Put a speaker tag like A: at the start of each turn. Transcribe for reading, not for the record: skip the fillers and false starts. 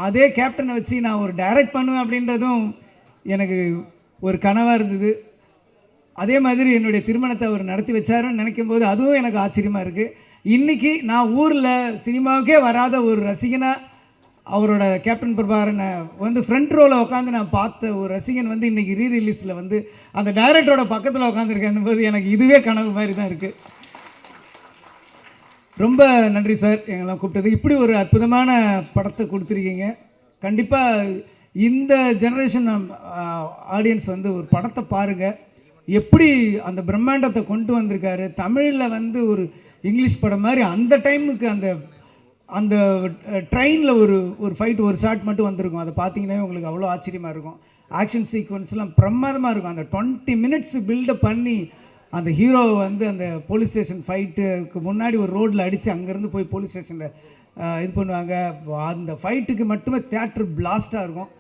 A: அதே கேப்டனை வச்சு நான் ஒரு டைரக்ட் பண்ணுவேன் அப்படின்றதும் எனக்கு ஒரு கனவாக இருந்தது. அதே மாதிரி என்னுடைய திருமணத்தை அவர் நடத்தி வச்சாருன்னு நினைக்கும் போது அதுவும் எனக்கு ஆச்சரியமாக இருக்குது. இன்றைக்கி நான் ஊரில் சினிமாவுக்கே வராத ஒரு ரசிகனாக அவரோட கேப்டன் பிரபாகரனை வந்து ஃப்ரண்ட் ரோவில் உட்காந்து நான் பார்த்த ஒரு ரசிகன் வந்து இன்றைக்கி ரீரிலீஸில் வந்து அந்த டைரக்டரோட பக்கத்தில் உட்காந்துருக்கேன் போது எனக்கு இதுவே கனவு மாதிரி தான் இருக்குது. ரொம்ப நன்றி சார் எங்கெல்லாம் கூப்பிட்டது. இப்படி ஒரு அற்புதமான படத்தை கொடுத்துருக்கீங்க. கண்டிப்பாக இந்த ஜெனரேஷன் ஆடியன்ஸ் வந்து ஒரு படத்தை பாருங்கள், எப்படி அந்த பிரம்மாண்டத்தை கொண்டு வந்திருக்காரு. தமிழில் வந்து ஒரு இங்கிலீஷ் படம் மாதிரி அந்த டைமுக்கு அந்த அந்த ட்ரெயினில் ஒரு ஃபைட் ஒரு ஷாட் மட்டும் வந்திருக்கும். அதை பார்த்தீங்கன்னா உங்களுக்கு அவ்வளோ ஆச்சரியமாக இருக்கும். ஆக்ஷன் சீக்வன்ஸ்லாம் பிரமாதமாக இருக்கும். அந்த 20 மினிட்ஸ் பில்டப் பண்ணி அந்த ஹீரோவை வந்து அந்த போலீஸ் ஸ்டேஷன் ஃபைட்டுக்கு முன்னாடி ஒரு ரோட்டில் அடித்து அங்கேருந்து போய் போலீஸ் ஸ்டேஷனில் இது பண்ணுவாங்க. அந்த ஃபைட்டுக்கு மட்டுமே தியேட்டர் பிளாஸ்ட்டாக இருக்கும்.